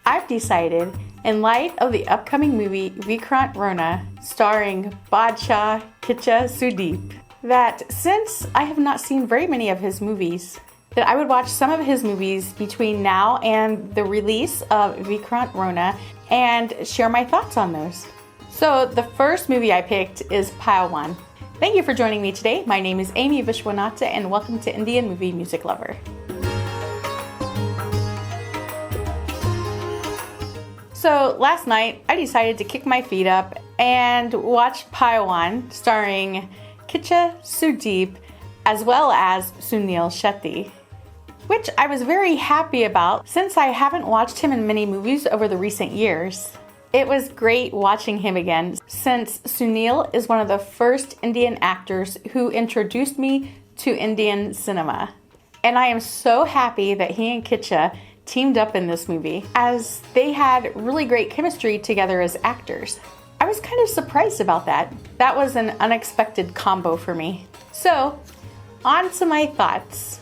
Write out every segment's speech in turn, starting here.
I've decided, in light of the upcoming movie Vikrant Rona, starring Badshah Kichcha Sudeepa, that since I have not seen very many of his movies, that I would watch some of his movies between now and the release of Vikrant Rona and share my thoughts on those. So the first movie I picked is Pailwan. Thank you for joining me today. My name is Amy Vishwanatha and welcome to Indian Movie Music Lover. So last night I decided to kick my feet up and watch Pailwan starring Kichcha Sudeepa as well as Suniel Shetty, which I was very happy about since I haven't watched him in many movies over the recent years. It was great watching him again since Suniel is one of the first Indian actors who introduced me to Indian cinema. And I am so happy that he and Kichcha teamed up in this movie as they had really great chemistry together as actors. I was kind of surprised about that. That was an unexpected combo for me. So, on to my thoughts.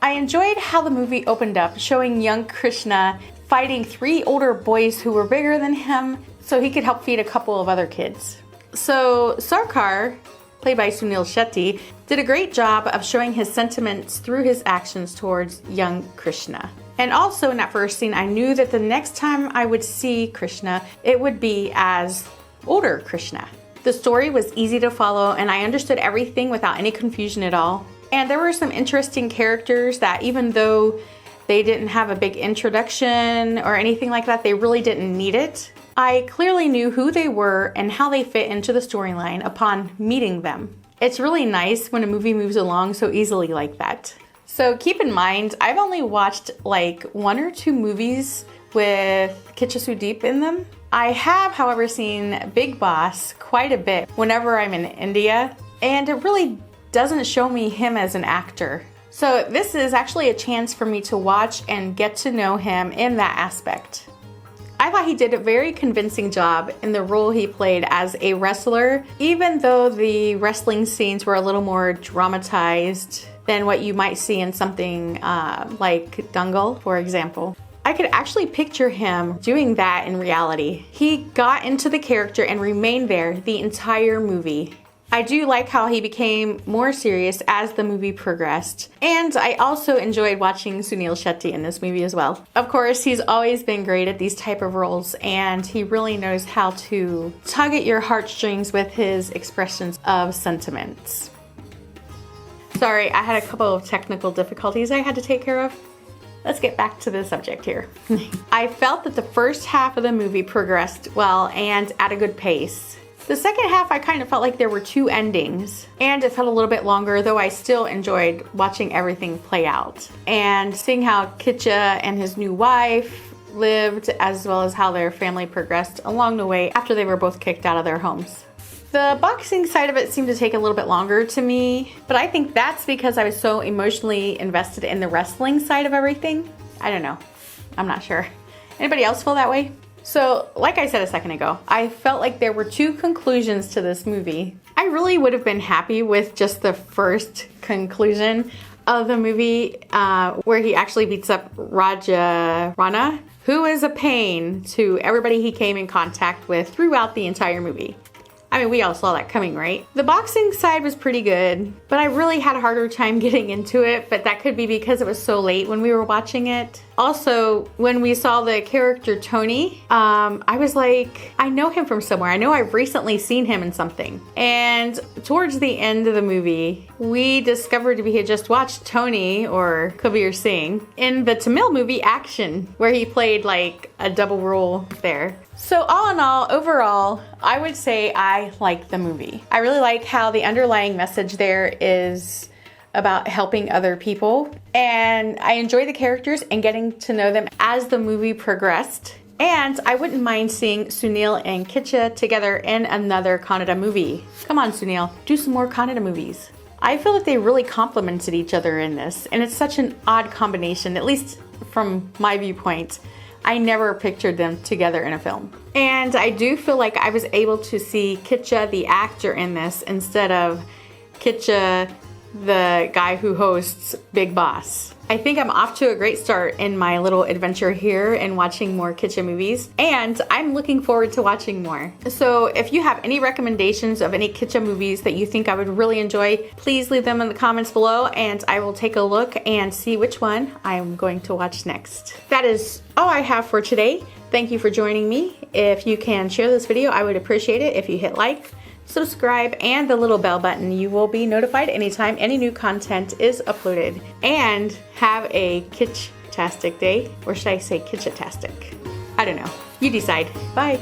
I enjoyed how the movie opened up showing young Krishna fighting 3 older boys who were bigger than him so he could help feed a couple of other kids. So Sarkar, played by Suniel Shetty, did a great job of showing his sentiments through his actions towards young Krishna. And also in that first scene, I knew that the next time I would see Krishna, it would be as older Krishna. The story was easy to follow and I understood everything without any confusion at all. And there were some interesting characters that even though they didn't have a big introduction or anything like that, they really didn't need it. I clearly knew who they were and how they fit into the storyline upon meeting them. It's really nice when a movie moves along so easily like that. So keep in mind, I've only watched like 1 or 2 movies with Kichcha Sudeepa in them. I have, however, seen Big Boss quite a bit whenever I'm in India, and it really doesn't show me him as an actor. So this is actually a chance for me to watch and get to know him in that aspect. I thought he did a very convincing job in the role he played as a wrestler, even though the wrestling scenes were a little more dramatized than what you might see in something like Dangal, for example. I could actually picture him doing that in reality. He got into the character and remained there the entire movie. I do like how he became more serious as the movie progressed. And I also enjoyed watching Suniel Shetty in this movie as well. Of course, he's always been great at these type of roles and he really knows how to tug at your heartstrings with his expressions of sentiments. Sorry, I had a couple of technical difficulties I had to take care of. Let's get back to the subject here. I felt that the first half of the movie progressed well and at a good pace. The second half, I kind of felt like there were 2 endings and it felt a little bit longer, though I still enjoyed watching everything play out and seeing how Kichcha and his new wife lived as well as how their family progressed along the way after they were both kicked out of their homes. The boxing side of it seemed to take a little bit longer to me, but I think that's because I was so emotionally invested in the wrestling side of everything. I don't know. I'm not sure. Anybody else feel that way? So, like I said a second ago, I felt like there were 2 conclusions to this movie. I really would have been happy with just the first conclusion of the movie where he actually beats up Rana, who is a pain to everybody he came in contact with throughout the entire movie. I mean, we all saw that coming, right? The boxing side was pretty good, but I really had a harder time getting into it, but that could be because it was so late when we were watching it. Also, when we saw the character Tony, I was like, I know him from somewhere. I know I've recently seen him in something. And towards the end of the movie, we discovered we had just watched Tony, or Kabir Singh, in the Tamil movie Action, where he played like a double role there. So all in all, overall, I would say I like the movie. I really like how the underlying message there is about helping other people. And I enjoy the characters and getting to know them as the movie progressed. And I wouldn't mind seeing Suniel and Kichcha together in another Kannada movie. Come on, Suniel, do some more Kannada movies. I feel that they really complemented each other in this. And it's such an odd combination, at least from my viewpoint. I never pictured them together in a film. And I do feel like I was able to see Kichcha, the actor, in this instead of Kichcha, the guy who hosts Big Boss. I think I'm off to a great start in my little adventure here and watching more Kichcha movies, and I'm looking forward to watching more. So if you have any recommendations of any Kichcha movies that you think I would really enjoy, please leave them in the comments below and I will take a look and see which one I'm going to watch next. That is all I have for today. Thank you for joining me. If you can share this video, I would appreciate it if you hit like, subscribe, and the little bell button. You will be notified anytime any new content is uploaded. And have a Kitsch-tastic day, or should I say Kitcha-tastic? I don't know. You decide. Bye.